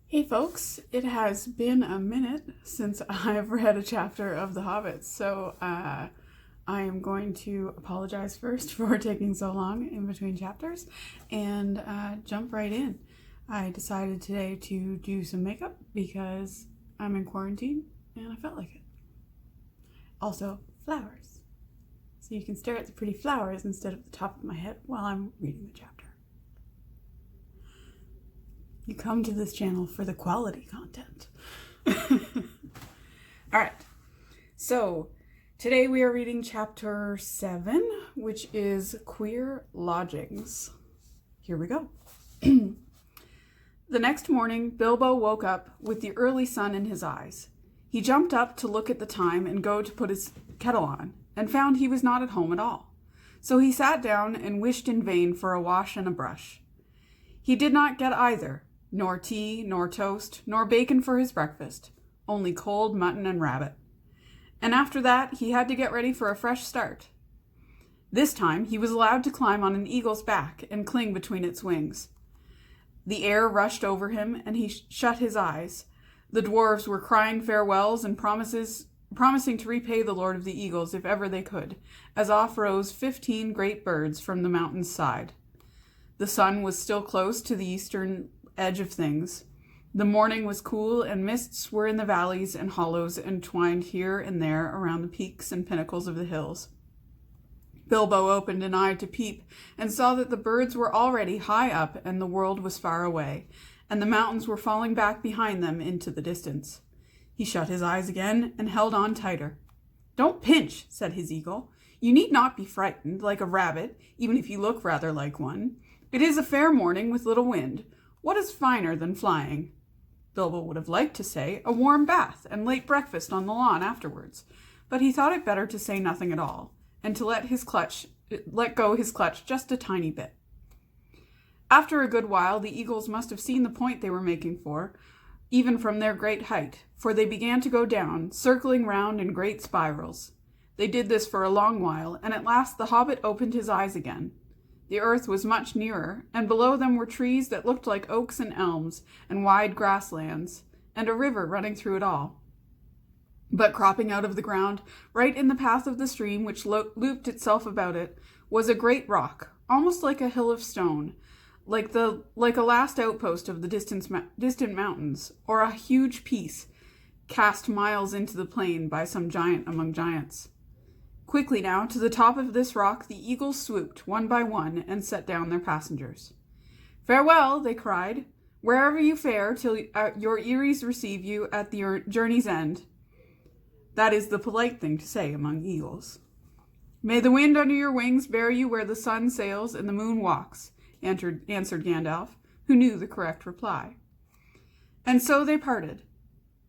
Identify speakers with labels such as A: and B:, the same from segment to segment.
A: Hey folks, it has been a minute since I've read a chapter of The Hobbit, so I am going to apologize first for taking so long in between chapters and jump right in. I decided today to do some makeup because I'm in quarantine and I felt like it. Also, flowers. So you can stare at the pretty flowers instead of the top of my head while I'm reading the chapter. You come to this channel for the quality content. All right. So today we are reading chapter 7, which is Queer Lodgings. Here we go. The next morning, Bilbo woke up with the early sun in his eyes. He jumped up to look at the time and go to put his kettle on, and found he was not at home at all. So he sat down and wished in vain for a wash and a brush. He did not get either. Nor tea, nor toast, nor bacon for his breakfast, only cold mutton and rabbit. And after that, he had to get ready for a fresh start. This time, he was allowed to climb on an eagle's back and cling between its wings. The air rushed over him, and he shut his eyes. The dwarves were crying farewells and promising to repay the Lord of the Eagles if ever they could, as off rose 15 great birds from the mountain's side. The sun was still close to the eastern edge of things. The morning was cool, and mists were in the valleys and hollows entwined here and there around the peaks and pinnacles of the hills. Bilbo opened an eye to peep, and saw that the birds were already high up and the world was far away, and the mountains were falling back behind them into the distance. He shut his eyes again and held on tighter. "Don't pinch," said his eagle. "You need not be frightened, like a rabbit, even if you look rather like one. It is a fair morning with little wind. What is finer than flying?" Bilbo would have liked to say a warm bath and late breakfast on the lawn afterwards, but he thought it better to say nothing at all, and to let go his clutch just a tiny bit. After a good while, the eagles must have seen the point they were making for, even from their great height, for they began to go down, circling round in great spirals. They did this for a long while, and at last the hobbit opened his eyes again. The earth was much nearer, and below them were trees that looked like oaks and elms, and wide grasslands, and a river running through it all. But cropping out of the ground, right in the path of the stream which looped itself about it, was a great rock, almost like a hill of stone, like a last outpost of the distant mountains, or a huge piece cast miles into the plain by some giant among giants. Quickly now, to the top of this rock the eagles swooped, one by one, and set down their passengers. "Farewell," they cried, "wherever you fare, till your eyries receive you at the journey's end." That is the polite thing to say among eagles. "May the wind under your wings bear you where the sun sails and the moon walks," answered Gandalf, who knew the correct reply. And so they parted.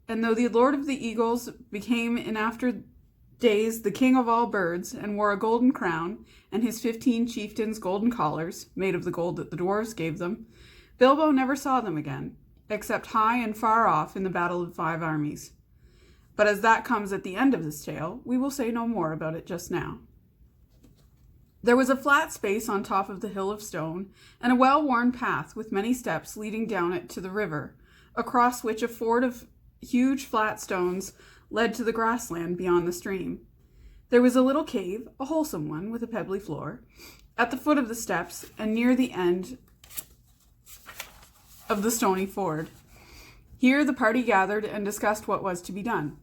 A: And though the Lord of the Eagles became in after days the king of all birds, and wore a golden crown, and his 15 chieftains golden collars, made of the gold that the dwarves gave them, Bilbo never saw them again, except high and far off in the battle of 5 armies. But as that comes at the end of this tale, we will say no more about it just now. There was a flat space on top of the hill of stone, and a well-worn path with many steps leading down it to the river, across which a ford of huge flat stones led to the grassland beyond the stream. There was a little cave, a wholesome one with a pebbly floor, at the foot of the steps and near the end of the stony ford. Here the party gathered and discussed what was to be done.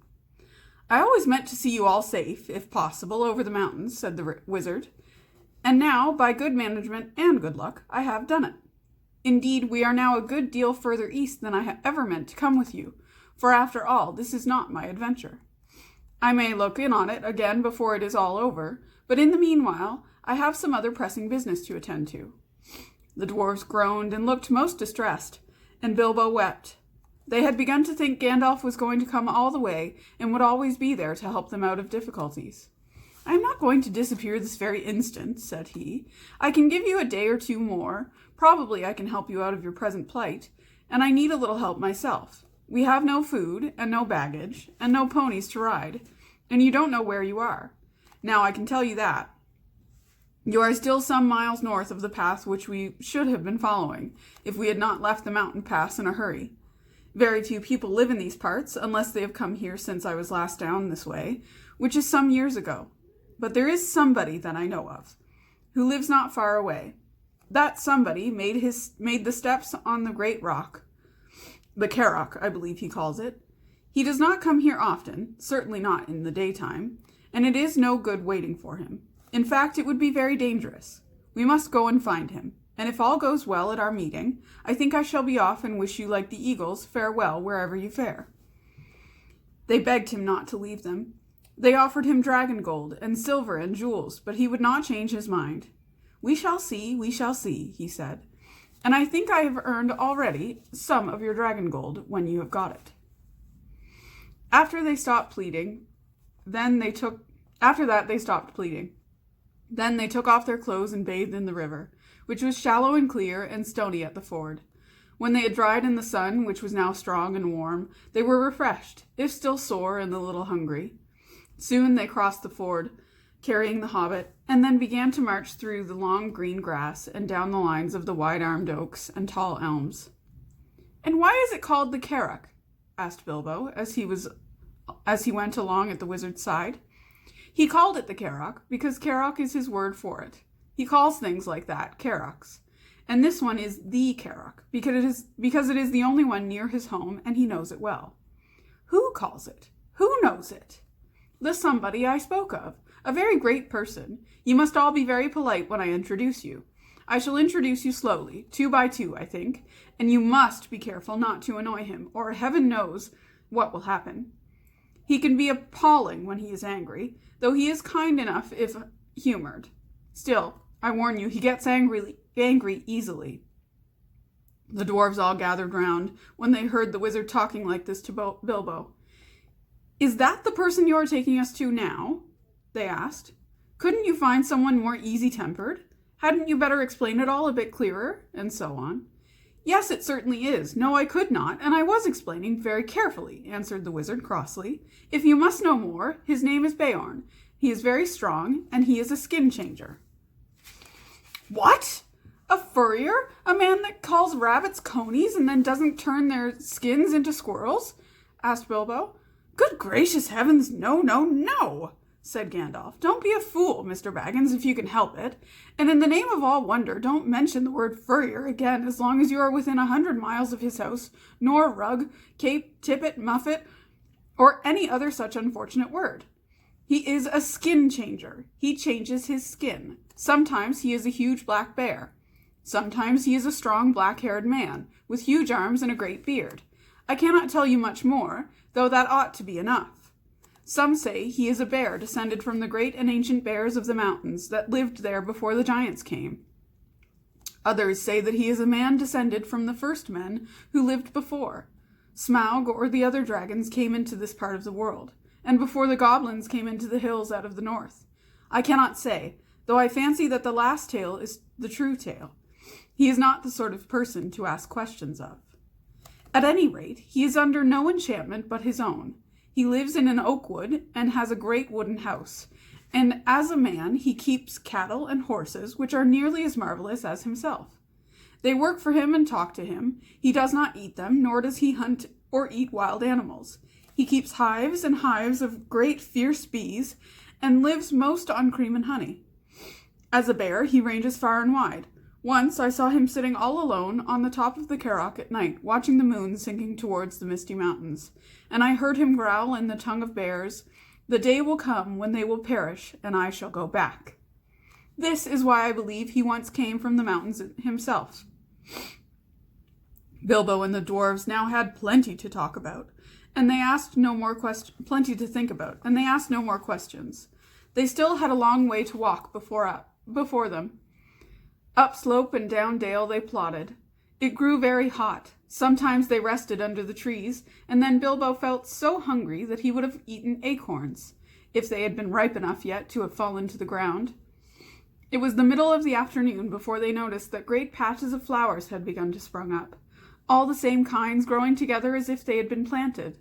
A: "I always meant to see you all safe, if possible, over the mountains," said the wizard. "And now, by good management and good luck, I have done it. Indeed, we are now a good deal further east than I ever meant to come with you, for after all, this is not my adventure. I may look in on it again before it is all over, but in the meanwhile, I have some other pressing business to attend to." The dwarves groaned and looked most distressed, and Bilbo wept. They had begun to think Gandalf was going to come all the way, and would always be there to help them out of difficulties. "I am not going to disappear this very instant," said he. "I can give you a day or 2 more. Probably I can help you out of your present plight, and I need a little help myself. We have no food, and no baggage, and no ponies to ride, and you don't know where you are. Now I can tell you that. You are still some miles north of the path which we should have been following, if we had not left the mountain pass in a hurry. Very few people live in these parts, unless they have come here since I was last down this way, which is some years ago. But there is somebody that I know of, who lives not far away. That somebody made the steps on the great rock, the Carrock, I believe he calls it. He does not come here often, certainly not in the daytime, and it is no good waiting for him. In fact, it would be very dangerous. We must go and find him, and if all goes well at our meeting, I think I shall be off and wish you like the eagles farewell wherever you fare. They begged him not to leave them. They offered him dragon gold and silver and jewels, but he would not change his mind. We shall see, he said, and I think I have earned already some of your dragon gold when you have got it. After that, they stopped pleading. Then they took off their clothes and bathed in the river, which was shallow and clear and stony at the ford. When they had dried in the sun, which was now strong and warm, they were refreshed, if still sore and a little hungry. Soon they crossed the ford, carrying the Hobbit, and then began to march through the long green grass and down the lines of the wide-armed oaks and tall elms. "And why is it called the Carrock?" asked Bilbo, as he went along at the wizard's side. He called it the Carrock because Carrock is his word for it. He calls things like that Carrocks, and this one is the Carrock because it is the only one near his home, and he knows it well. Who calls it? Who knows it? The somebody I spoke of, a very great person. You must all be very polite when I introduce you. I shall introduce you slowly, 2 by 2, I think, and you must be careful not to annoy him, or heaven knows what will happen. He can be appalling when he is angry, though he is kind enough if humored. Still, I warn you, he gets angry easily. The dwarves all gathered round when they heard the wizard talking like this to Bilbo. "Is that the person you are taking us to now?" they asked. "Couldn't you find someone more easy-tempered? Hadn't you better explain it all a bit clearer?" And so on. "Yes, it certainly is. No, I could not, and I was explaining very carefully," answered the wizard crossly. "If you must know more, his name is Beorn. He is very strong, and he is a skin changer." "What? A furrier? A man that calls rabbits conies and then doesn't turn their skins into squirrels?" asked Bilbo. "Good gracious heavens, no, no, no," said Gandalf. "Don't be a fool, Mr. Baggins, if you can help it. And in the name of all wonder, don't mention the word furrier again as long as you are within 100 miles of his house, nor rug, cape, tippet, muffet, or any other such unfortunate word. He is a skin changer. He changes his skin. Sometimes he is a huge black bear. Sometimes he is a strong black-haired man, with huge arms and a great beard. I cannot tell you much more, though that ought to be enough. Some say he is a bear descended from the great and ancient bears of the mountains that lived there before the giants came. Others say that he is a man descended from the first men who lived before. Smaug or the other dragons came into this part of the world, and before the goblins came into the hills out of the north. I cannot say, though I fancy that the last tale is the true tale. He is not the sort of person to ask questions of. At any rate, he is under no enchantment but his own. He lives in an oak wood and has a great wooden house, and as a man he keeps cattle and horses which are nearly as marvelous as himself. They work for him and talk to him. He does not eat them, nor does he hunt or eat wild animals. He keeps hives and hives of great fierce bees, and lives most on cream and honey. As a bear, he ranges far and wide. Once I saw him sitting all alone on the top of the Carrock at night, watching the moon sinking towards the misty mountains, and I heard him growl in the tongue of bears, "The day will come when they will perish, and I shall go back." This is why I believe he once came from the mountains himself. Bilbo and the dwarves now had plenty to talk about, and they asked no more plenty to think about, and they asked no more questions. They still had a long way to walk before them. Up slope and down dale they plodded. It grew very hot. Sometimes they rested under the trees, and then Bilbo felt so hungry that he would have eaten acorns, if they had been ripe enough yet to have fallen to the ground. It was the middle of the afternoon before they noticed that great patches of flowers had begun to spring up, all the same kinds growing together as if they had been planted.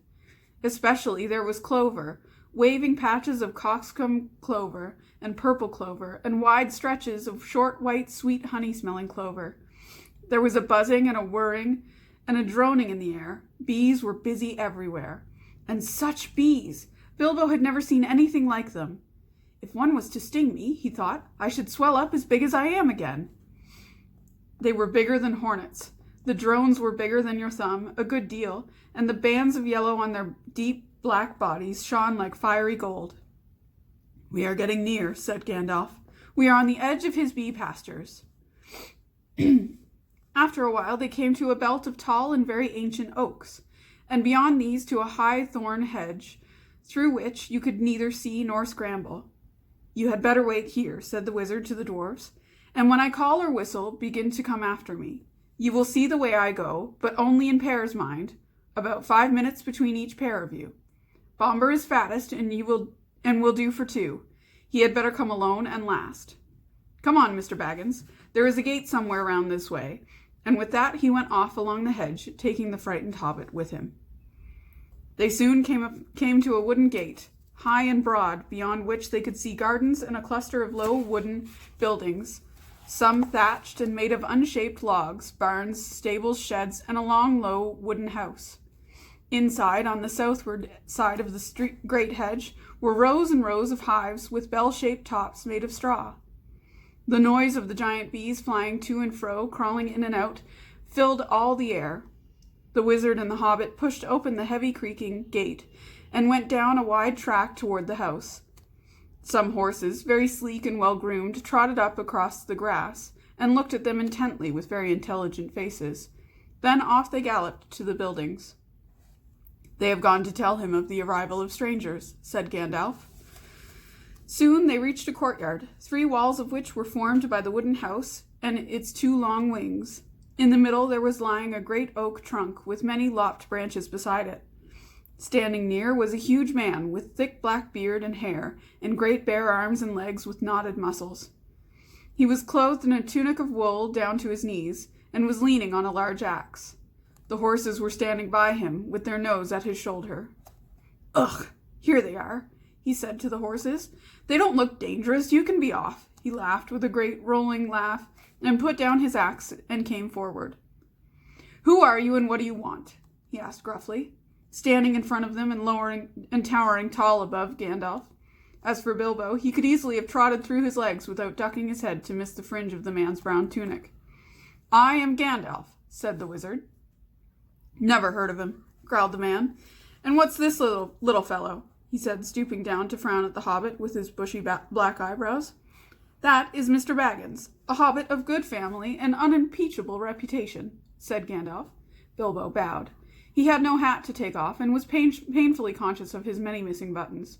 A: Especially there was clover, waving patches of cockscomb clover and purple clover, and wide stretches of short, white, sweet, honey-smelling clover. There was a buzzing and a whirring, and a droning in the air. Bees were busy everywhere. And such bees! Bilbo had never seen anything like them. If one was to sting me, he thought, I should swell up as big as I am again. They were bigger than hornets. The drones were bigger than your thumb, a good deal, and the bands of yellow on their deep black bodies shone like fiery gold. We are getting near, said Gandalf. We are on the edge of his bee pastures. After a while they came to a belt of tall and very ancient oaks, and beyond these to a high thorn hedge, through which you could neither see nor scramble. You had better wait here, said the wizard to the dwarves, and when I call or whistle, begin to come after me. You will see the way I go, but only in pairs, mind, about 5 minutes between each pair of you. Bomber is fattest, and will do for 2. He had better come alone and last. Come on, Mr. Baggins. There is a gate somewhere round this way. And with that he went off along the hedge, taking the frightened hobbit with him. They soon came to a wooden gate, high and broad, beyond which they could see gardens and a cluster of low wooden buildings, some thatched and made of unshaped logs, barns, stables, sheds, and a long, low wooden house. Inside, on the southward side of the great hedge, were rows and rows of hives with bell-shaped tops made of straw. The noise of the giant bees flying to and fro, crawling in and out, filled all the air. The wizard and the hobbit pushed open the heavy creaking gate and went down a wide track toward the house. Some horses, very sleek and well-groomed, trotted up across the grass and looked at them intently with very intelligent faces. Then off they galloped to the buildings. They have gone to tell him of the arrival of strangers, said Gandalf. Soon they reached a courtyard, 3 walls of which were formed by the wooden house and its 2 long wings. In the middle there was lying a great oak trunk with many lopped branches beside it. Standing near was a huge man with thick black beard and hair, and great bare arms and legs with knotted muscles. He was clothed in a tunic of wool down to his knees, and was leaning on a large axe. The horses were standing by him, with their nose at his shoulder. Ugh, here they are, he said to the horses. They don't look dangerous. You can be off. He laughed with a great rolling laugh, and put down his axe and came forward. Who are you and what do you want? He asked gruffly, standing in front of them and towering tall above Gandalf. As for Bilbo, he could easily have trotted through his legs without ducking his head to miss the fringe of the man's brown tunic. I am Gandalf, said the wizard. Never heard of him, growled the man. And what's this little fellow? He said, stooping down to frown at the hobbit with his bushy black eyebrows. That is Mr. Baggins, a hobbit of good family and unimpeachable reputation, said Gandalf. Bilbo bowed. He had no hat to take off and was painfully conscious of his many missing buttons.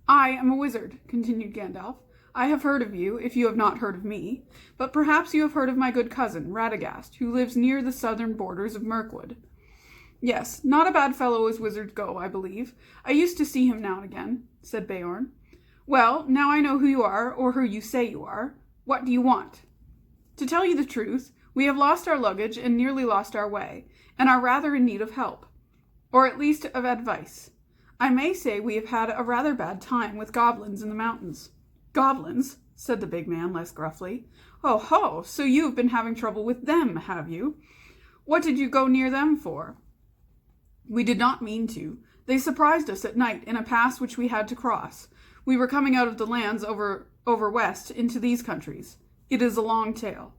A: I am a wizard, continued Gandalf. I have heard of you, if you have not heard of me, but perhaps you have heard of my good cousin, Radagast, who lives near the southern borders of Mirkwood. Yes, not a bad fellow as wizards go, I believe. I used to see him now and again, said Beorn. Well, now I know who you are, or who you say you are. What do you want? To tell you the truth, we have lost our luggage and nearly lost our way, and are rather in need of help, or at least of advice. I may say we have had a rather bad time with goblins in the mountains. Goblins, said the big man less gruffly. Oh ho, so you have been having trouble with them, have you? What did you go near them for? We did not mean to. They surprised us at night in a pass which we had to cross. We were coming out of the lands over west into these countries. It is a long tale.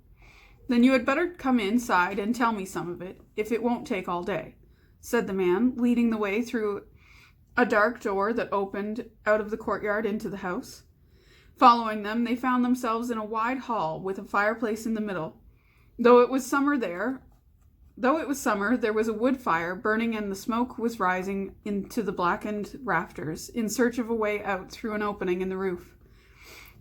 A: Then you had better come inside and tell me some of it, if it won't take all day, said the man, leading the way through a dark door that opened out of the courtyard into the house. Following them, they found themselves in a wide hall with a fireplace in the middle. Though it was summer, there was a wood fire burning and the smoke was rising into the blackened rafters in search of a way out through an opening in the roof.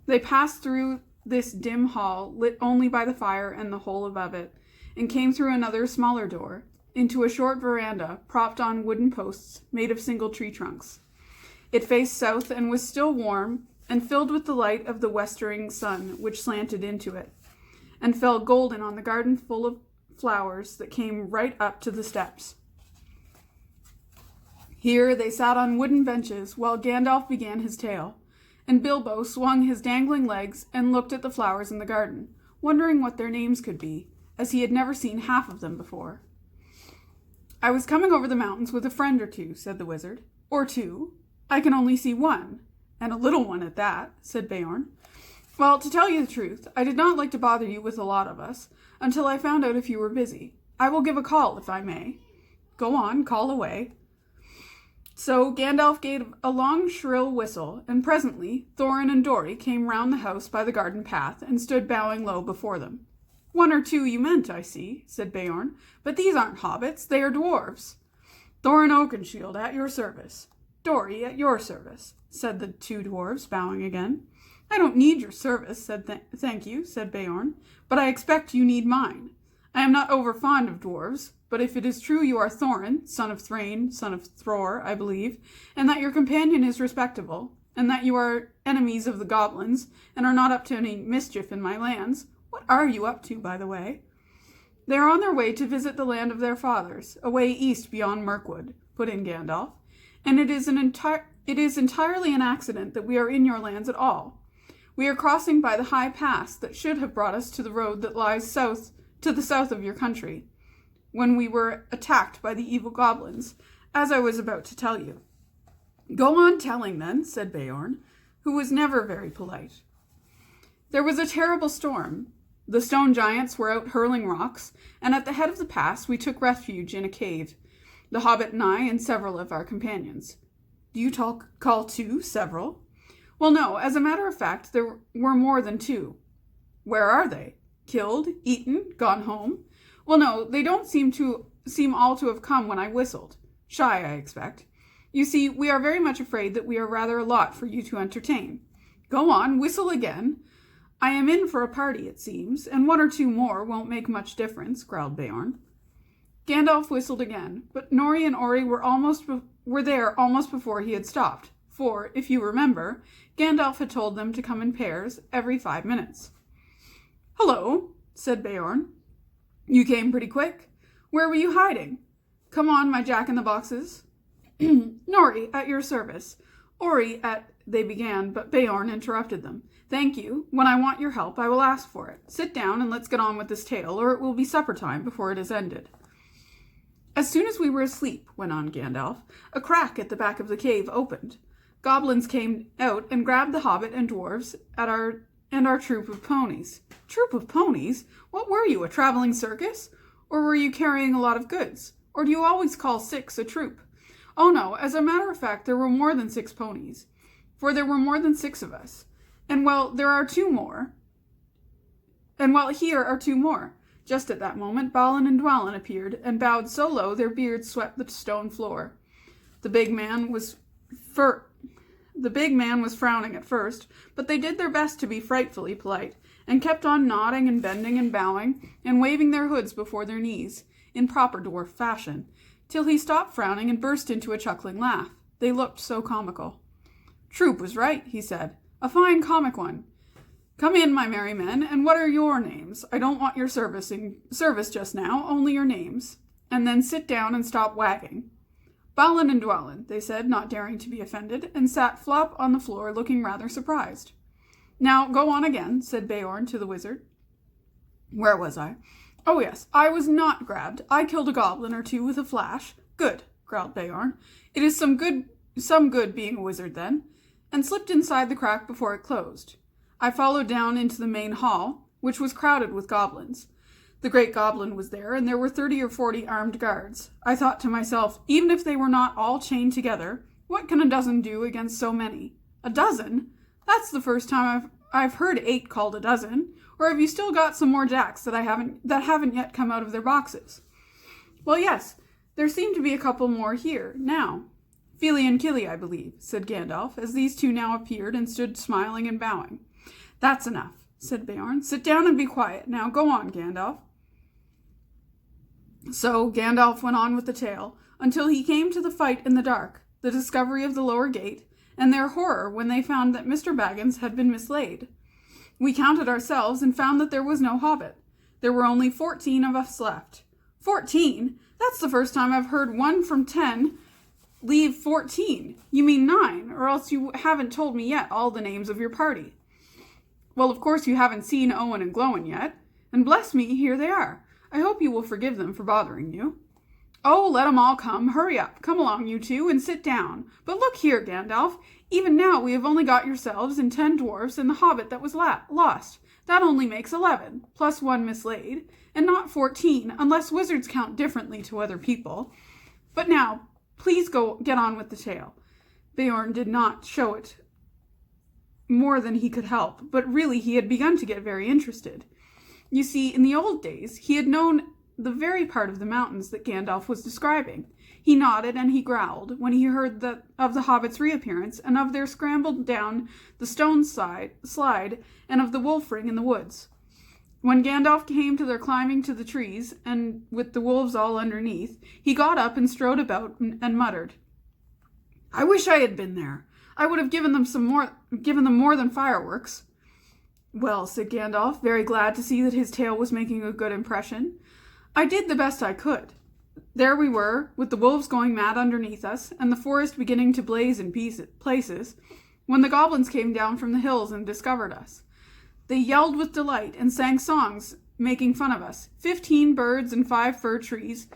A: They passed through this dim hall, lit only by the fire and the hole above it, and came through another smaller door, into a short veranda propped on wooden posts made of single tree trunks. It faced south and was still warm and filled with the light of the westering sun which slanted into it, and fell golden on the garden full of flowers that came right up to the steps. Here they sat on wooden benches while Gandalf began his tale, and Bilbo swung his dangling legs and looked at the flowers in the garden, wondering what their names could be, as he had never seen half of them before. I was coming over the mountains with a friend or two, said the wizard. Or two. I can only see one, and a little one at that, said Beorn. Well, to tell you the truth, I did not like to bother you with a lot of us, until I found out if you were busy. I will give a call, if I may. Go on, call away. So Gandalf gave a long, shrill whistle, and presently Thorin and Dori came round the house by the garden path and stood bowing low before them. One or two you meant, I see, said Beorn, but these aren't hobbits, they are dwarves. Thorin Oakenshield, at your service. Dori, at your service, said the two dwarves, bowing again. I don't need your service, said thank you, said Beorn, but I expect you need mine. I am not over fond of dwarves, but if it is true you are Thorin, son of Thrain, son of Thror, I believe, and that your companion is respectable, and that you are enemies of the goblins, and are not up to any mischief in my lands, what are you up to, by the way? They are on their way to visit the land of their fathers, away east beyond Mirkwood, put in Gandalf, and it is entirely an accident that we are in your lands at all. We are crossing by the high pass that should have brought us to the road that lies to the south of your country, when we were attacked by the evil goblins, as I was about to tell you. Go on telling, then, said Beorn, who was never very polite. There was a terrible storm. The stone giants were out hurling rocks, and at the head of the pass we took refuge in a cave, the Hobbit and I and several of our companions. Do you call two several? Well, no, as a matter of fact, there were more than two. Where are they? Killed? Eaten? Gone home? Well, no, they don't seem all to have come when I whistled. Shy, I expect. You see, we are very much afraid that we are rather a lot for you to entertain. Go on, whistle again. I am in for a party, it seems, and one or two more won't make much difference, growled Beorn. Gandalf whistled again, but Nori and Ori were there almost before he had stopped, for, if you remember, Gandalf had told them to come in pairs every 5 minutes. Hello, said Beorn. You came pretty quick. Where were you hiding? Come on, my jack-in-the-boxes. Nori, at your service. Ori, they began, but Beorn interrupted them. Thank you. When I want your help, I will ask for it. Sit down and let's get on with this tale, or it will be supper time before it is ended. As soon as we were asleep, went on Gandalf, a crack at the back of the cave opened. Goblins came out and grabbed the hobbit and dwarves and our troop of ponies. Troop of ponies? What were you, a traveling circus? Or were you carrying a lot of goods? Or do you always call 6 a troop? Oh no, as a matter of fact, there were more than 6 ponies, for there were more than 6 of us. And well, there are 2 more. And well, here are 2 more. Just at that moment, Balin and Dwalin appeared, and bowed so low their beards swept the stone floor. The big man was frowning at first, but they did their best to be frightfully polite, and kept on nodding and bending and bowing, and waving their hoods before their knees, in proper dwarf fashion, till he stopped frowning and burst into a chuckling laugh. They looked so comical. Troop was right, he said. A fine comic one. Come in, my merry men, and what are your names? I don't want your service just now, only your names. And then sit down and stop wagging. Balin and Dwalin, they said, not daring to be offended, and sat flop on the floor looking rather surprised. Now, go on again, said Beorn to the wizard. Where was I? Oh yes, I was not grabbed. I killed a goblin or 2 with a flash. Good, growled Beorn. It is some good being a wizard then, and slipped inside the crack before it closed. I followed down into the main hall, which was crowded with goblins. The great goblin was there, and there were 30 or 40 armed guards. I thought to myself, even if they were not all chained together, what can a dozen do against so many? A dozen? That's the first time I've heard 8 called a dozen. Or have you still got some more jacks that haven't yet come out of their boxes? Well, yes, there seem to be a couple more here now. Fili and Kili, I believe, said Gandalf, as these 2 now appeared and stood smiling and bowing. That's enough, said Beorn. Sit down and be quiet. Now go on, Gandalf. So Gandalf went on with the tale, until he came to the fight in the dark, the discovery of the lower gate, and their horror when they found that Mr. Baggins had been mislaid. We counted ourselves and found that there was no hobbit. There were only 14 of us left. 14? That's the first time I've heard 1 from 10 leave 14. You mean 9, or else you haven't told me yet all the names of your party. Well, of course you haven't seen Owen and Glowin yet, and bless me, here they are. I hope you will forgive them for bothering you. "Oh, let 'em all come. Hurry up. Come along, you two, and sit down. But look here, Gandalf. Even now we have only got yourselves and 10 dwarfs and the Hobbit that was lost. That only makes 11, plus 1 mislaid, and not 14, unless wizards count differently to other people. But now, please get on with the tale." Beorn did not show it more than he could help, but really he had begun to get very interested. You see, in the old days, he had known the very part of the mountains that Gandalf was describing. He nodded and he growled when he heard of the hobbits' reappearance and of their scrambled down the stone slide and of the wolf ring in the woods. When Gandalf came to their climbing to the trees, and with the wolves all underneath, he got up and strode about and muttered, "I wish I had been there. I would have given them more than fireworks." "Well," said Gandalf, very glad to see that his tale was making a good impression, "I did the best I could. There we were, with the wolves going mad underneath us, and the forest beginning to blaze in places, when the goblins came down from the hills and discovered us. They yelled with delight and sang songs, making fun of us. 15 birds and 5 fir trees."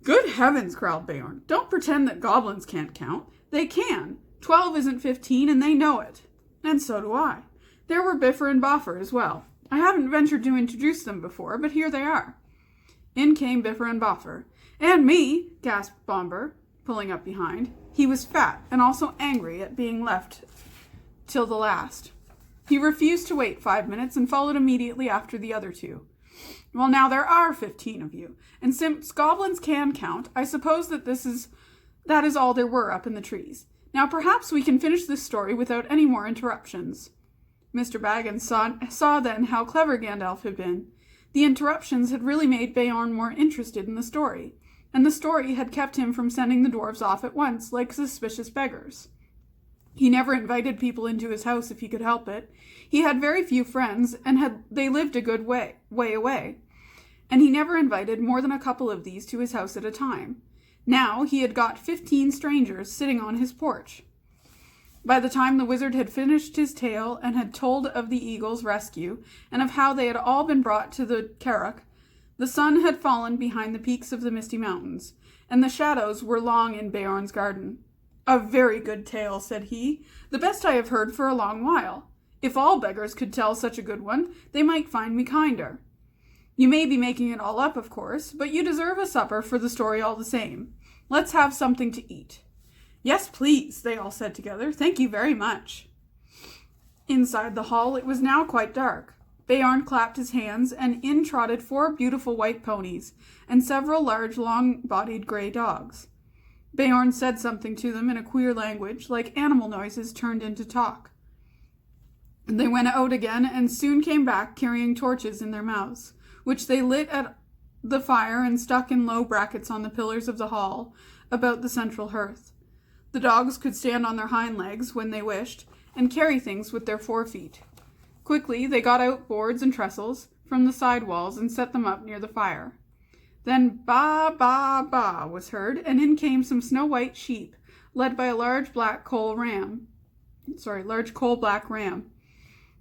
A: "Good heavens," growled Beorn. "Don't pretend that goblins can't count. They can. 12 isn't 15, and they know it. And so do I. There were Bifur and Bofur as well. I haven't ventured to introduce them before, but here they are." In came Bifur and Bofur. "And me," gasped Bombur, pulling up behind. He was fat and also angry at being left till the last. He refused to wait 5 minutes and followed immediately after the other two. "Well, now there are 15 of you, and since goblins can count, I suppose that is all there were up in the trees. Now perhaps we can finish this story without any more interruptions." Mr. Baggins saw then how clever Gandalf had been. The interruptions had really made Beorn more interested in the story, and the story had kept him from sending the dwarves off at once, like suspicious beggars. He never invited people into his house if he could help it. He had very few friends, and they lived a good way away, and he never invited more than a couple of these to his house at a time. Now he had got 15 strangers sitting on his porch. By the time the wizard had finished his tale and had told of the eagle's rescue and of how they had all been brought to the Carrock, the sun had fallen behind the peaks of the Misty Mountains, and the shadows were long in Beorn's garden. "A very good tale," said he, "the best I have heard for a long while. If all beggars could tell such a good one, they might find me kinder. You may be making it all up, of course, but you deserve a supper for the story all the same. Let's have something to eat." "Yes, please," they all said together. "Thank you very much." Inside the hall it was now quite dark. Beorn clapped his hands, and in trotted 4 beautiful white ponies, and several large, long-bodied grey dogs. Beorn said something to them in a queer language, like animal noises turned into talk. They went out again, and soon came back carrying torches in their mouths, which they lit at the fire and stuck in low brackets on the pillars of the hall about the central hearth. The dogs could stand on their hind legs when they wished, and carry things with their forefeet. Quickly they got out boards and trestles from the side walls and set them up near the fire. Then ba, ba, ba was heard, and in came some snow-white sheep, led by a large coal-black ram.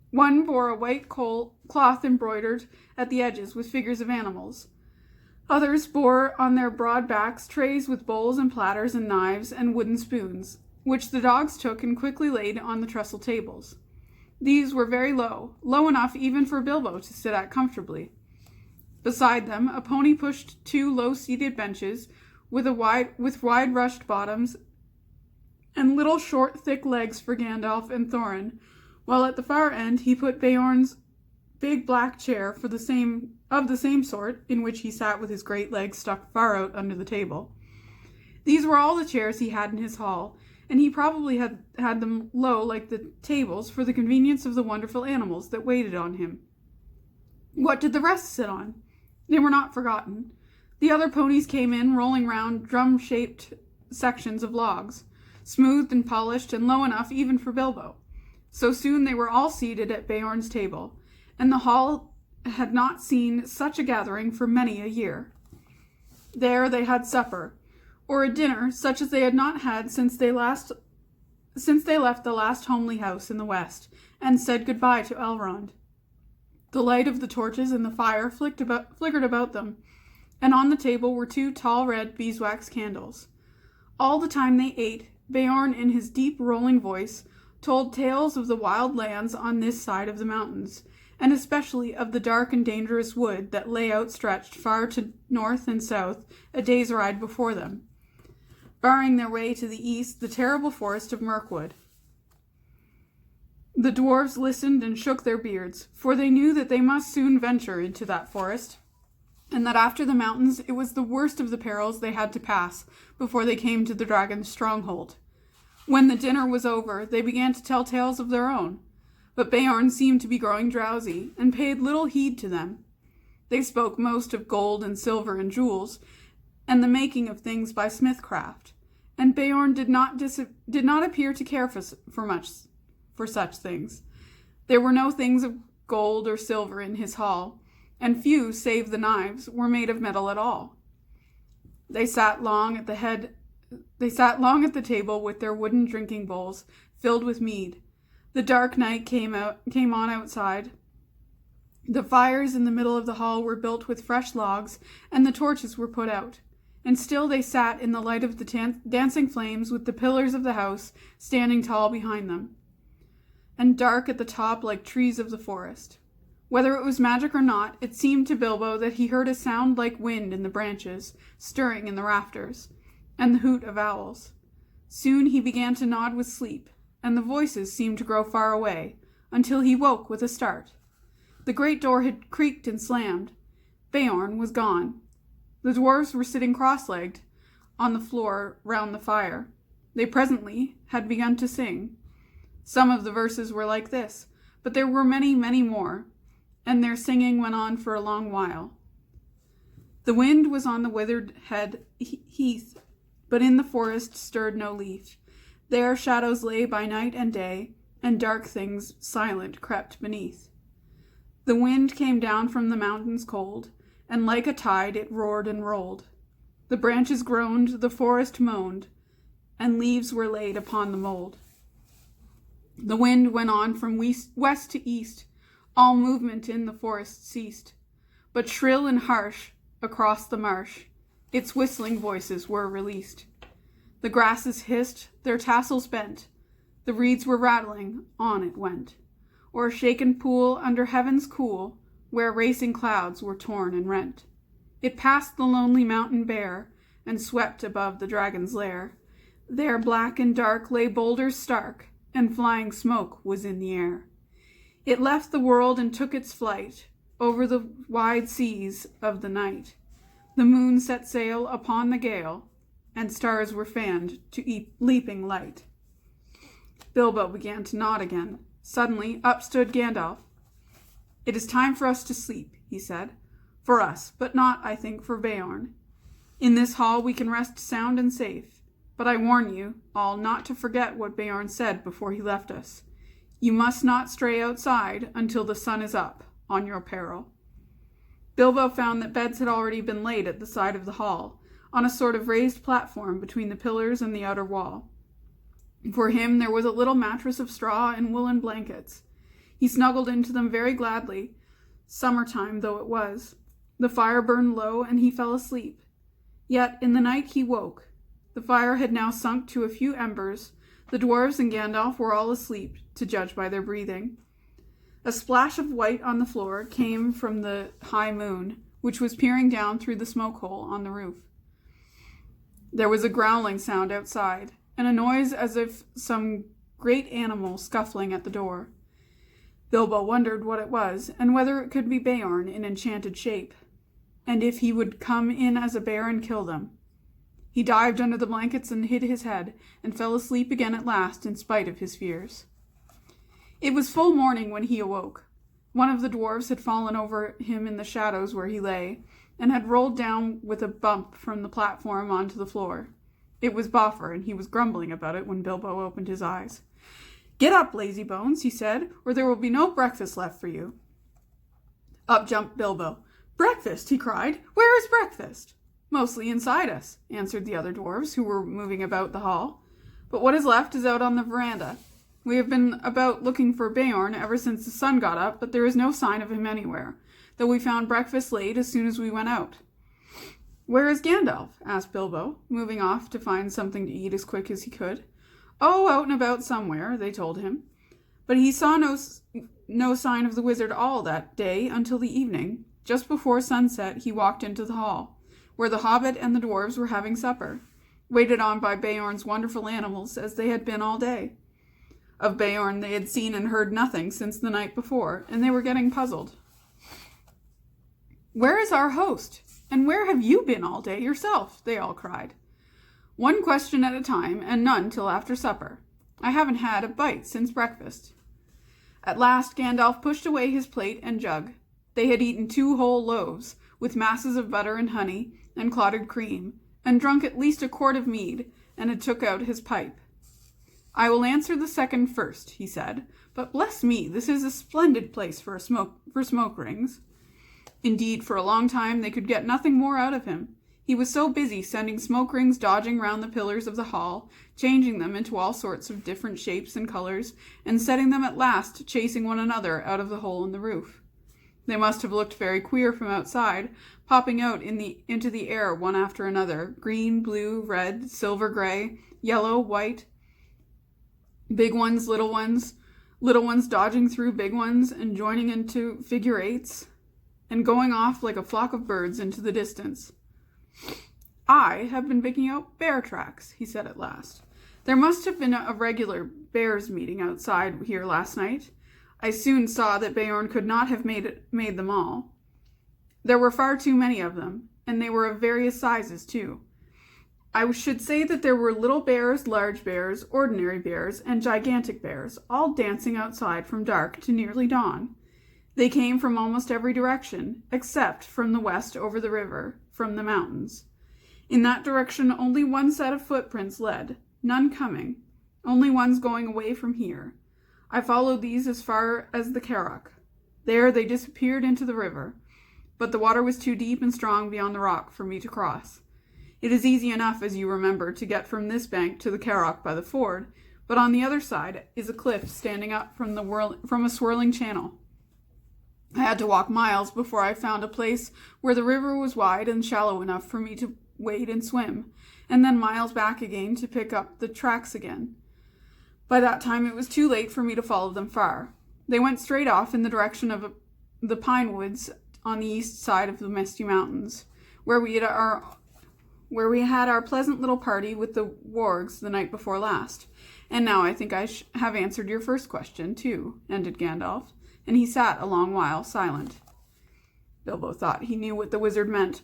A: One bore a white cloth embroidered at the edges with figures of animals. Others bore on their broad backs trays with bowls and platters and knives and wooden spoons, which the dogs took and quickly laid on the trestle tables. These were very low enough even for Bilbo to sit at comfortably. Beside them, a pony pushed 2 low-seated benches with wide rushed bottoms and little short, thick legs for Gandalf and Thorin, while at the far end he put Beorn's big black chair of the same sort, in which he sat with his great legs stuck far out under the table. These were all the chairs he had in his hall, and he probably had them low like the tables for the convenience of the wonderful animals that waited on him. What did the rest sit on? They were not forgotten. The other ponies came in, rolling round drum-shaped sections of logs, smoothed and polished and low enough even for Bilbo. So soon they were all seated at Beorn's table, and the hall had not seen such a gathering for many a year. There they had supper, or a dinner such as they had not had since they left the last homely house in the west, and said goodbye to Elrond. The light of the torches and the fire flickered about them, and on the table were 2 tall red beeswax candles. All the time they ate, Beorn, in his deep rolling voice, told tales of the wild lands on this side of the mountains, and especially of the dark and dangerous wood that lay outstretched far to north and south, a day's ride before them, barring their way to the east the terrible forest of Mirkwood. The dwarves listened and shook their beards, for they knew that they must soon venture into that forest, and that after the mountains it was the worst of the perils they had to pass before they came to the dragon's stronghold. When the dinner was over, they began to tell tales of their own, but Beorn seemed to be growing drowsy, and paid little heed to them. They spoke most of gold and silver and jewels, and the making of things by smithcraft, and Beorn did not appear to care for such things. There were no things of gold or silver in his hall, and few, save the knives, were made of metal at all. They sat long at the table with their wooden drinking bowls filled with mead. The dark night came on outside. The fires in the middle of the hall were built with fresh logs, and the torches were put out. And still they sat in the light of the dancing flames, with the pillars of the house standing tall behind them, and dark at the top like trees of the forest. Whether it was magic or not, it seemed to Bilbo that he heard a sound like wind in the branches, stirring in the rafters, and the hoot of owls. Soon he began to nod with sleep, and the voices seemed to grow far away, until he woke with a start. The great door had creaked and slammed. Beorn was gone. The dwarves were sitting cross-legged on the floor round the fire. They presently had begun to sing. Some of the verses were like this, but there were many, many more, and their singing went on for a long while. The wind was on the withered heath, but in the forest stirred no leaf. There shadows lay by night and day, and dark things silent crept beneath. The wind came down from the mountains cold, and like a tide it roared and rolled. The branches groaned, the forest moaned, and leaves were laid upon the mold. The wind went on from west to east, all movement in the forest ceased, but shrill and harsh across the marsh, its whistling voices were released. The grasses hissed, their tassels bent, the reeds were rattling, on it went, o'er a shaken pool under heaven's cool, where racing clouds were torn and rent. It passed the lonely mountain bare, and swept above the dragon's lair. There black and dark lay boulders stark, and flying smoke was in the air. It left the world and took its flight over the wide seas of the night. The moon set sail upon the gale, and stars were fanned to leaping light. Bilbo began to nod again. Suddenly up stood Gandalf. "It is time for us to sleep," he said. "For us, but not, I think, for Beorn. In this hall we can rest sound and safe. But I warn you all not to forget what Beorn said before he left us. You must not stray outside until the sun is up, on your peril." Bilbo found that beds had already been laid at the side of the hall, on a sort of raised platform between the pillars and the outer wall. For him there was a little mattress of straw and woolen blankets. He snuggled into them very gladly, summertime though it was. The fire burned low, and he fell asleep. Yet in the night he woke. The fire had now sunk to a few embers. The dwarves and Gandalf were all asleep, to judge by their breathing. A splash of white on the floor came from the high moon, which was peering down through the smoke hole on the roof. There was a growling sound outside, and a noise as if some great animal scuffling at the door. Bilbo wondered what it was, and whether it could be Beorn in enchanted shape, and if he would come in as a bear and kill them. He dived under the blankets and hid his head, and fell asleep again at last, in spite of his fears. It was full morning when he awoke. One of the dwarves had fallen over him in the shadows where he lay, and had rolled down with a bump from the platform onto the floor. It was Boffer, and he was grumbling about it when Bilbo opened his eyes. "Get up, lazy bones," he said, "or there will be no breakfast left for you." Up jumped Bilbo. "Breakfast!" he cried. "Where is breakfast?" "Mostly inside us," answered the other dwarves, who were moving about the hall. "But what is left is out on the veranda. We have been about looking for Beorn ever since the sun got up, but there is no sign of him anywhere, though we found breakfast laid as soon as we went out." "Where is Gandalf?" asked Bilbo, moving off to find something to eat as quick as he could. "Oh, out and about somewhere," they told him. But he saw no sign of the wizard all that day until the evening. Just before sunset, he walked into the hall, where the Hobbit and the Dwarves were having supper, waited on by Beorn's wonderful animals as they had been all day. Of Beorn they had seen and heard nothing since the night before, and they were getting puzzled. "Where is our host? And where have you been all day yourself?" they all cried. "One question at a time, and none till after supper. I haven't had a bite since breakfast." At last Gandalf pushed away his plate and jug. They had eaten 2 whole loaves, with masses of butter and honey and clotted cream, and drunk at least a quart of mead, and had took out his pipe. "I will answer the second first," he said, "but bless me, this is a splendid place for smoke rings." Indeed, for a long time they could get nothing more out of him. He was so busy sending smoke rings dodging round the pillars of the hall, changing them into all sorts of different shapes and colors, and setting them at last chasing one another out of the hole in the roof. They must have looked very queer from outside, popping out into the air one after another, green, blue, red, silver gray, yellow, white, big ones, little ones dodging through big ones and joining into figure eights, and going off like a flock of birds into the distance. "I have been picking out bear tracks," he said at last. "There must have been a regular bears' meeting outside here last night. I soon saw that Beorn could not have made them all. There were far too many of them, and they were of various sizes too. I should say that there were little bears, large bears, ordinary bears, and gigantic bears, all dancing outside from dark to nearly dawn. They came from almost every direction, except from the west over the river, from the mountains. In that direction only one set of footprints led, none coming, only ones going away from here. I followed these as far as the Carrock. There they disappeared into the river, but the water was too deep and strong beyond the rock for me to cross. It is easy enough, as you remember, to get from this bank to the Carrock by the ford, but on the other side is a cliff standing up from a swirling channel. I had to walk miles before I found a place where the river was wide and shallow enough for me to wade and swim, and then miles back again to pick up the tracks again. By that time it was too late for me to follow them far. They went straight off in the direction of the pine woods on the east side of the Misty Mountains, where we had our pleasant little party with the wargs the night before last. And now I think I have answered your first question, too," ended Gandalf, and he sat a long while silent. Bilbo thought he knew what the wizard meant.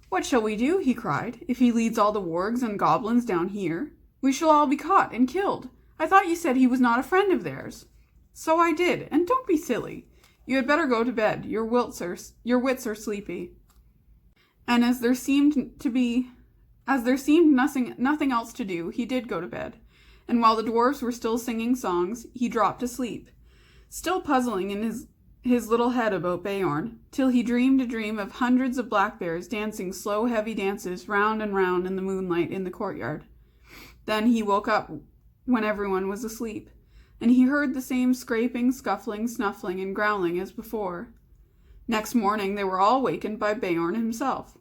A: "What shall we do," he cried, "if he leads all the wargs and goblins down here? We shall all be caught and killed. I thought you said he was not a friend of theirs." "So I did, and don't be silly. You had better go to bed. Your wits are sleepy." And as there seemed nothing else to do, he did go to bed, and while the dwarves were still singing songs, he dropped asleep, still puzzling in his little head about Beorn, till he dreamed a dream of hundreds of black bears dancing slow, heavy dances round and round in the moonlight in the courtyard. Then he woke up when everyone was asleep, and he heard the same scraping, scuffling, snuffling, and growling as before. Next morning they were all wakened by Beorn himself.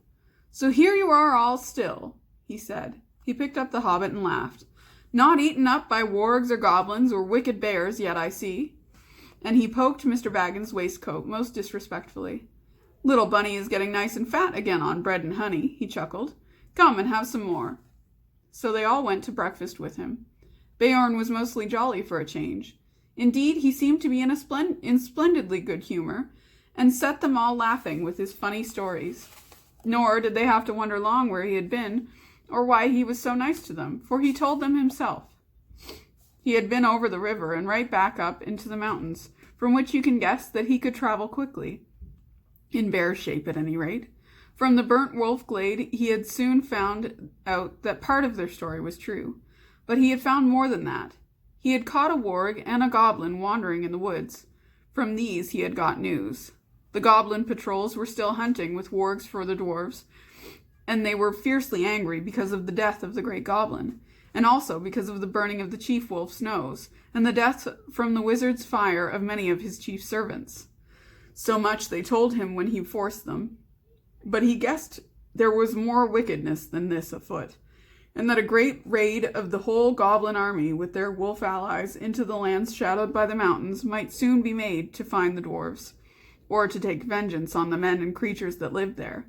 A: "So here you are all still," he said. He picked up the Hobbit and laughed. "Not eaten up by wargs or goblins or wicked bears yet, I see." And he poked Mr. Baggin's waistcoat most disrespectfully. "Little Bunny is getting nice and fat again on bread and honey," he chuckled. "Come and have some more." So they all went to breakfast with him. Beorn was mostly jolly for a change. Indeed, he seemed to be in splendidly good humor, and set them all laughing with his funny stories. Nor did they have to wonder long where he had been, or why he was so nice to them, for he told them himself. He had been over the river and right back up into the mountains, from which you can guess that he could travel quickly, in bear shape at any rate. From the burnt wolf glade he had soon found out that part of their story was true, but he had found more than that. He had caught a warg and a goblin wandering in the woods. From these he had got news. The goblin patrols were still hunting with wargs for the dwarves, and they were fiercely angry because of the death of the great goblin, and also because of the burning of the chief wolf's nose, and the death from the wizard's fire of many of his chief servants. So much they told him when he forced them, but he guessed there was more wickedness than this afoot, and that a great raid of the whole goblin army with their wolf allies into the lands shadowed by the mountains might soon be made to find the dwarves, or to take vengeance on the men and creatures that lived there,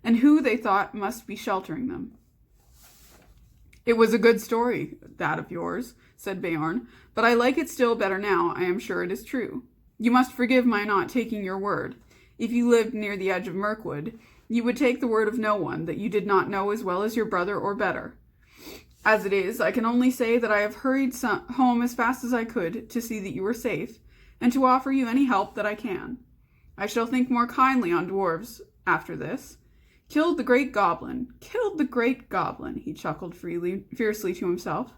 A: and who they thought must be sheltering them. "It was a good story, that of yours," said Beorn, "but I like it still better now I am sure it is true. You must forgive my not taking your word. If you lived near the edge of Mirkwood, you would take the word of no one that you did not know as well as your brother or better. As it is, I can only say that I have hurried home as fast as I could to see that you were safe, and to offer you any help that I can. I shall think more kindly on dwarves after this. Killed the great goblin, he chuckled fiercely to himself.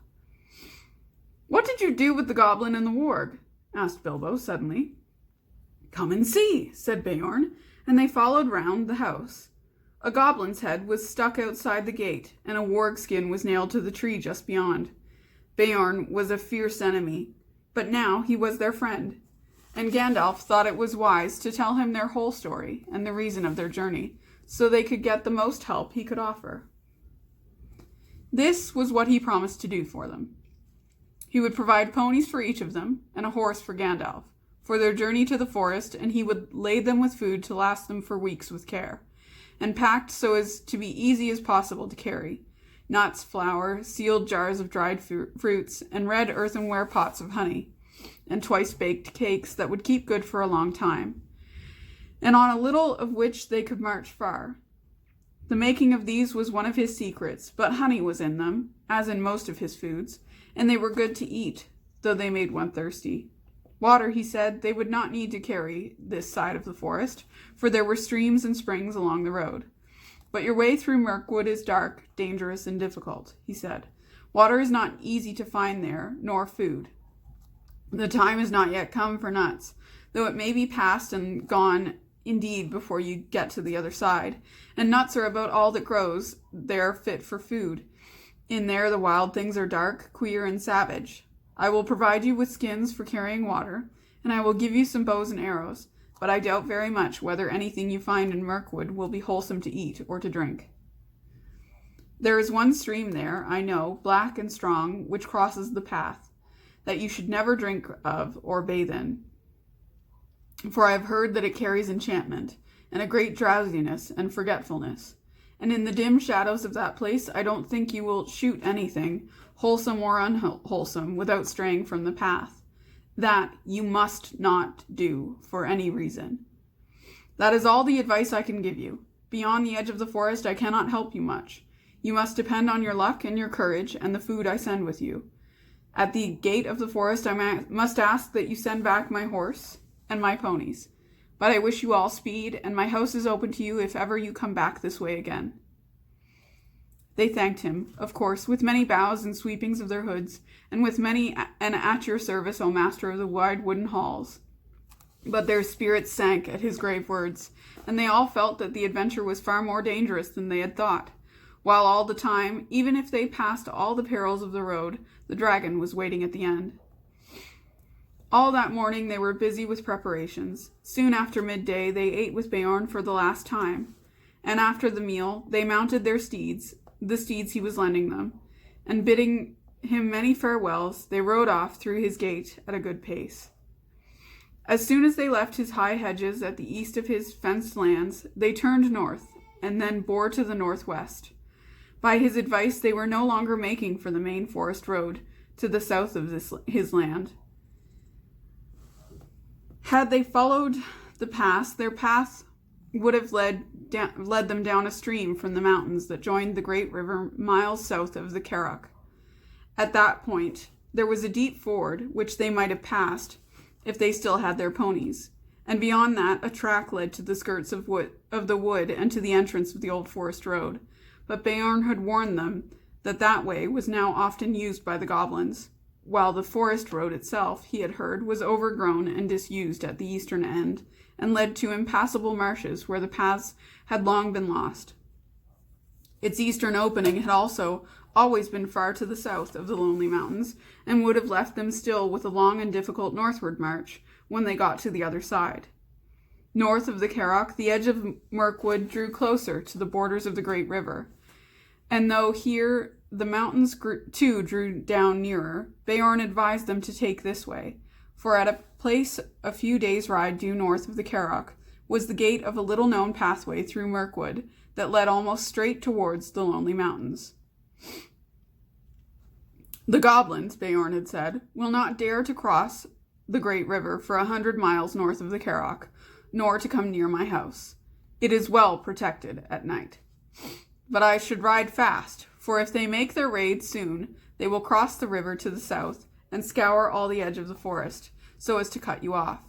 A: "What did you do with the goblin and the warg?" asked Bilbo suddenly. "Come and see," said Beorn, and they followed round the house. A goblin's head was stuck outside the gate, and a warg skin was nailed to the tree just beyond. Beorn was a fierce enemy, but now he was their friend, and Gandalf thought it was wise to tell him their whole story and the reason of their journey, so they could get the most help he could offer. This was what he promised to do for them. He would provide ponies for each of them, and a horse for Gandalf, for their journey to the forest, and he would lade them with food to last them for weeks with care, and packed so as to be easy as possible to carry: nuts, flour, sealed jars of dried fruits, and red earthenware pots of honey, and twice-baked cakes that would keep good for a long time, and on a little of which they could march far. The making of these was one of his secrets, but honey was in them, as in most of his foods, and they were good to eat, though they made one thirsty. Water, he said, they would not need to carry this side of the forest, for there were streams and springs along the road. But your way through Mirkwood is dark, dangerous, and difficult, he said. Water is not easy to find there, nor food. The time is not yet come for nuts, though it may be past and gone indeed before you get to the other side, and nuts are about all that grows there fit for food. In there the wild things are dark, queer, and savage. I will provide you with skins for carrying water, and I will give you some bows and arrows, but I doubt very much whether anything you find in Mirkwood will be wholesome to eat or to drink. There is one stream there, I know, black and strong, which crosses the path, that you should never drink of or bathe in, for I have heard that it carries enchantment, and a great drowsiness and forgetfulness. And in the dim shadows of that place, I don't think you will shoot anything, wholesome or unwholesome, without straying from the path. That you must not do for any reason. That is all the advice I can give you. Beyond the edge of the forest, I cannot help you much. You must depend on your luck and your courage and the food I send with you. At the gate of the forest, I must ask that you send back my horse and my ponies. But I wish you all speed, and my house is open to you if ever you come back this way again. They thanked him, of course, with many bows and sweepings of their hoods, and with many an at your service, O master of the wide wooden halls. But their spirits sank at his grave words, and they all felt that the adventure was far more dangerous than they had thought, while all the time, even if they passed all the perils of the road, the dragon was waiting at the end. All that morning they were busy with preparations. Soon after midday they ate with Beorn for the last time, and after the meal they mounted their steeds, the steeds he was lending them, and bidding him many farewells, they rode off through his gate at a good pace. As soon as they left his high hedges at the east of his fenced lands, they turned north, and then bore to the northwest. By his advice they were no longer making for the main forest road to the south of his land. Had they followed the pass, their path would have led them down a stream from the mountains that joined the great river miles south of the Carrock. At that point, there was a deep ford, which they might have passed if they still had their ponies, and beyond that a track led to the skirts of the wood and to the entrance of the old forest road. But Beorn had warned them that that way was now often used by the goblins, while the forest road itself, he had heard, was overgrown and disused at the eastern end, and led to impassable marshes where the paths had long been lost. Its eastern opening had also always been far to the south of the lonely mountains, and would have left them still with a long and difficult northward march when they got to the other side. North of the Carrock, the edge of Mirkwood drew closer to the borders of the great river. And though here the mountains too drew down nearer, Beorn advised them to take this way, for at a place a few days' ride due north of the Carrock was the gate of a little-known pathway through Mirkwood that led almost straight towards the Lonely Mountains. The goblins, Beorn had said, will not dare to cross the great river for 100 miles north of the Carrock, nor to come near my house. It is well protected at night. But I should ride fast, for if they make their raid soon, they will cross the river to the south and scour all the edge of the forest, so as to cut you off.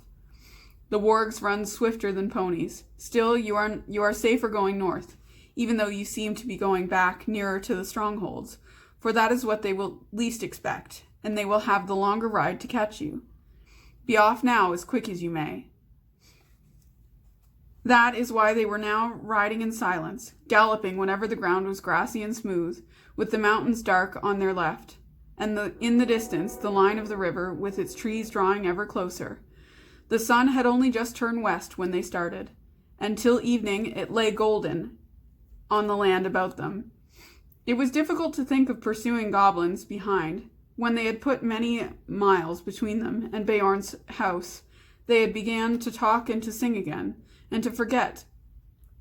A: The wargs run swifter than ponies. Still, you are safer going north, even though you seem to be going back nearer to the strongholds, for that is what they will least expect, and they will have the longer ride to catch you. Be off now as quick as you may. That is why they were now riding in silence, galloping whenever the ground was grassy and smooth, with the mountains dark on their left, and in the distance the line of the river with its trees drawing ever closer. The sun had only just turned west when they started, and till evening it lay golden on the land about them. It was difficult to think of pursuing goblins behind. When they had put many miles between them and Beorn's house, they had began to talk and to sing again, and to forget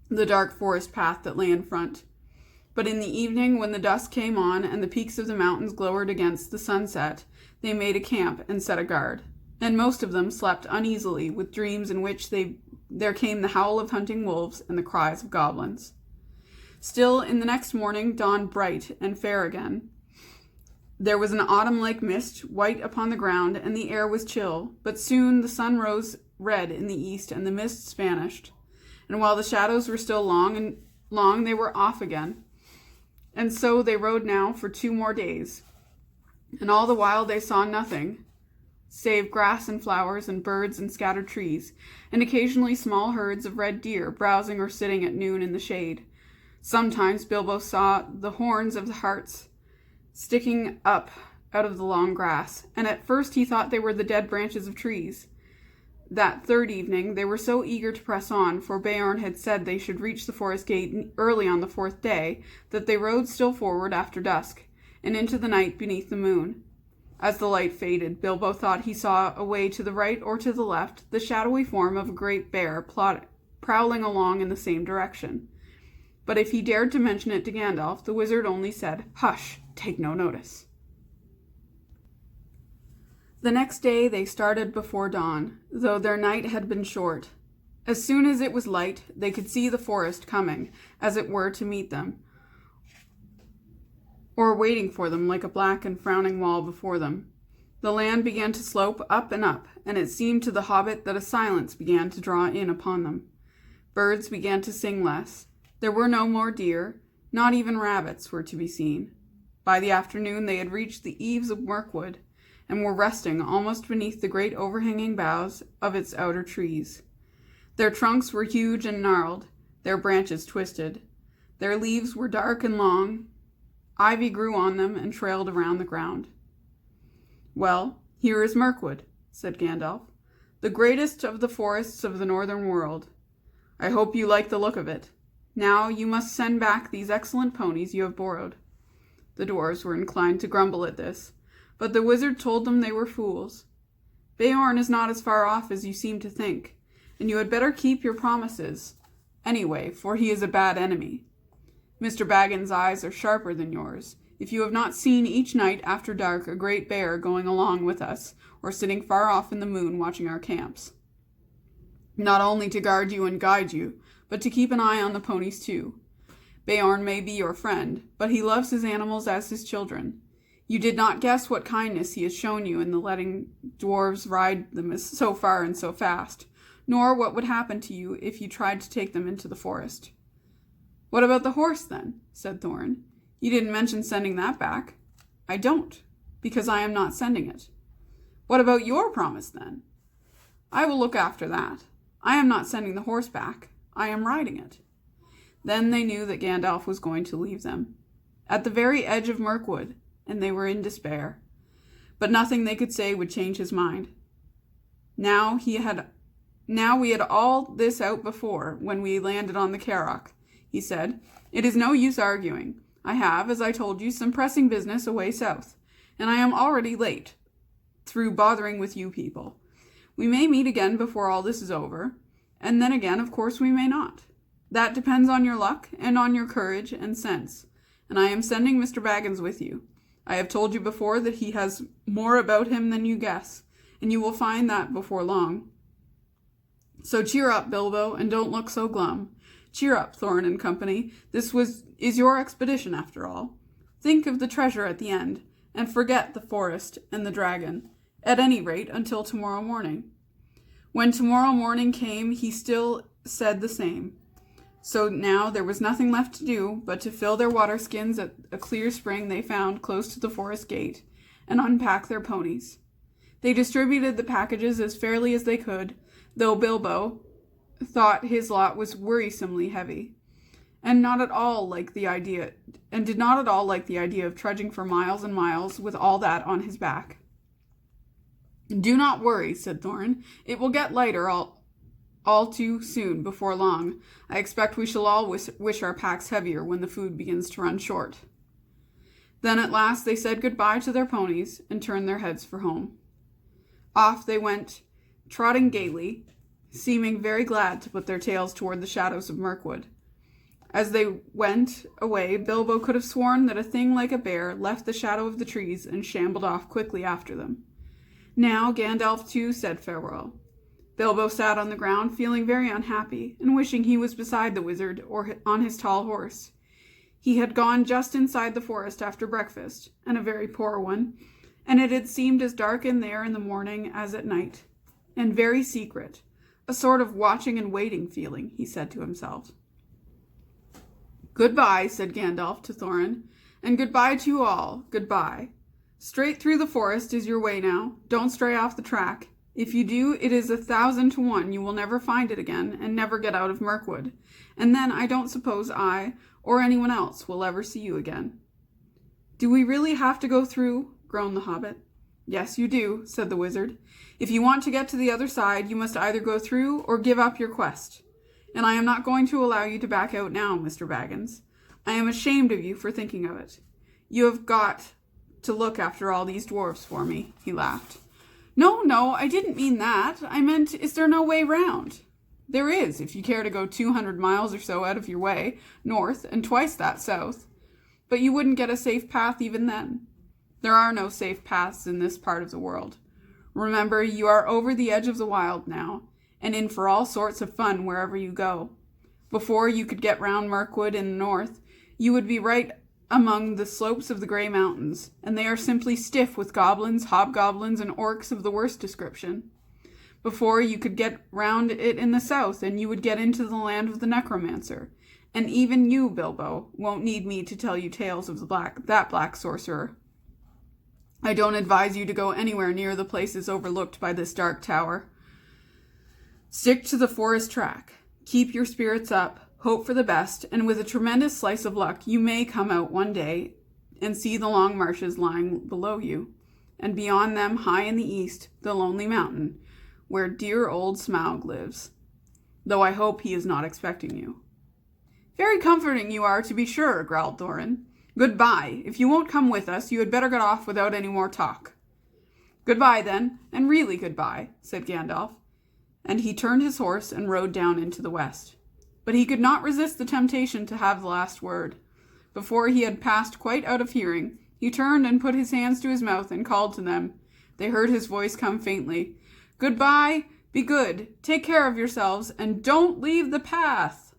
A: the dark forest path that lay in front. But in the evening, when the dusk came on and the peaks of the mountains glowered against the sunset, they made a camp and set a guard. And most of them slept uneasily with dreams in which there came the howl of hunting wolves and the cries of goblins. Still, in the next morning, dawned bright and fair again. There was an autumn-like mist, white upon the ground, and the air was chill, but soon the sun rose red in the east and the mists vanished. And while the shadows were still long, they were off again. And so they rode now for 2 more days. And all the while they saw nothing, save grass and flowers and birds and scattered trees, and occasionally small herds of red deer browsing or sitting at noon in the shade. Sometimes Bilbo saw the horns of the harts sticking up out of the long grass, and at first he thought they were the dead branches of trees. That third evening they were so eager to press on, for Beorn had said they should reach the forest gate early on the 4th day, that they rode still forward after dusk, and into the night beneath the moon. As the light faded, Bilbo thought he saw away to the right or to the left the shadowy form of a great bear prowling along in the same direction. But if he dared to mention it to Gandalf, the wizard only said, "Hush, take no notice." The next day they started before dawn, though their night had been short. As soon as it was light, they could see the forest coming, as it were, to meet them, or waiting for them like a black and frowning wall before them. The land began to slope up, and it seemed to the Hobbit that a silence began to draw in upon them. Birds began to sing less. There were no more deer, not even rabbits were to be seen. By the afternoon they had reached the eaves of Mirkwood, and were resting almost beneath the great overhanging boughs of its outer trees. Their trunks were huge and gnarled, their branches twisted. Their leaves were dark and long. Ivy grew on them and trailed around the ground. "Well, here is Mirkwood," said Gandalf, "the greatest of the forests of the northern world. I hope you like the look of it. Now you must send back these excellent ponies you have borrowed." The dwarves were inclined to grumble at this, but the wizard told them they were fools. "Beorn is not as far off as you seem to think, and you had better keep your promises anyway, for he is a bad enemy. Mr. Baggin's eyes are sharper than yours. If you have not seen each night after dark a great bear going along with us, or sitting far off in the moon watching our camps, not only to guard you and guide you, but to keep an eye on the ponies too. Beorn may be your friend, but he loves his animals as his children. You did not guess what kindness he has shown you in the letting dwarves ride them so far and so fast, nor what would happen to you if you tried to take them into the forest." "What about the horse, then?" said Thorin. "You didn't mention sending that back." "I don't, because I am not sending it." "What about your promise, then?" "I will look after that. I am not sending the horse back. I am riding it." Then they knew that Gandalf was going to leave them, at the very edge of Mirkwood, and they were in despair. But nothing they could say would change his mind. Now he had Now we had all this out before, when we landed on the Carrock, he said. It is no use arguing. I have, as I told you, some pressing business away south, and I am already late, through bothering with you people. We may meet again before all this is over, and then again, of course, we may not. That depends on your luck and on your courage and sense, and I am sending Mr. Baggins with you. I have told you before that he has more about him than you guess, and you will find that before long. So cheer up, Bilbo, and don't look so glum. Cheer up, Thorin and company. This is your expedition, after all. Think of the treasure at the end, and forget the forest and the dragon, at any rate until tomorrow morning. When tomorrow morning came, he still said the same. So now there was nothing left to do but to fill their water skins at a clear spring they found close to the forest gate, and unpack their ponies. They distributed the packages as fairly as they could, though Bilbo thought his lot was worrisomely heavy, and did not at all like the idea of trudging for miles and miles with all that on his back. Do not worry, said Thorin. It will get lighter all too soon before long. I expect we shall all wish our packs heavier when the food begins to run short. Then at last they said goodbye to their ponies and turned their heads for home. Off they went, trotting gaily, seeming very glad to put their tails toward the shadows of Mirkwood. As they went away, Bilbo could have sworn that a thing like a bear left the shadow of the trees and shambled off quickly after them. Now Gandalf too said farewell. Bilbo sat on the ground, feeling very unhappy, and wishing he was beside the wizard or on his tall horse. He had gone just inside the forest after breakfast, and a very poor one, and it had seemed as dark in there in the morning as at night, and very secret, a sort of watching and waiting feeling, he said to himself. Goodbye, said Gandalf to Thorin, and goodbye to you all, goodbye. Straight through the forest is your way now. Don't stray off the track. If you do, it is 1,000 to 1 you will never find it again, and never get out of Mirkwood. And then I don't suppose I, or anyone else, will ever see you again. Do we really have to go through? Groaned the hobbit. Yes, you do, said the wizard. If you want to get to the other side, you must either go through or give up your quest. And I am not going to allow you to back out now, Mr. Baggins. I am ashamed of you for thinking of it. You have got to look after all these dwarves for me, he laughed. No, I didn't mean that. I meant, is there no way round? There is, if you care to go 200 miles or so out of your way, north, and twice that south. But you wouldn't get a safe path even then. There are no safe paths in this part of the world. Remember, you are over the edge of the wild now, and in for all sorts of fun wherever you go. Before you could get round Mirkwood in the north, you would be right among the slopes of the Grey Mountains, and they are simply stiff with goblins, hobgoblins, and orcs of the worst description. Before you could get round it in the south, and you would get into the land of the necromancer. And even you, Bilbo, won't need me to tell you tales of that black sorcerer. I don't advise you to go anywhere near the places overlooked by this dark tower. Stick to the forest track. Keep your spirits up. Hope for the best, and with a tremendous slice of luck, you may come out one day and see the long marshes lying below you, and beyond them, high in the east, the lonely mountain, where dear old Smaug lives, though I hope he is not expecting you. Very comforting you are, to be sure, growled Thorin. Goodbye. If you won't come with us, you had better get off without any more talk. Goodbye, then, and really goodbye, said Gandalf, and he turned his horse and rode down into the west. But he could not resist the temptation to have the last word. Before he had passed quite out of hearing, he turned and put his hands to his mouth and called to them. They heard his voice come faintly. Goodbye, be good, take care of yourselves, and don't leave the path.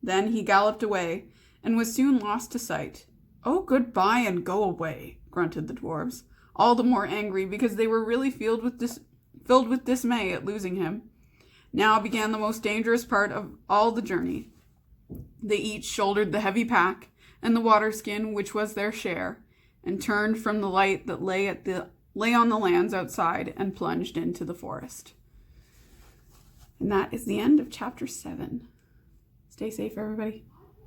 A: Then he galloped away, and was soon lost to sight. Oh, goodbye and go away, grunted the dwarves, all the more angry because they were really filled with dismay at losing him. Now began the most dangerous part of all the journey. They each shouldered the heavy pack and the water skin which was their share, and turned from the light that lay on the lands outside and plunged into the forest. And that is the end of chapter 7. Stay safe, everybody.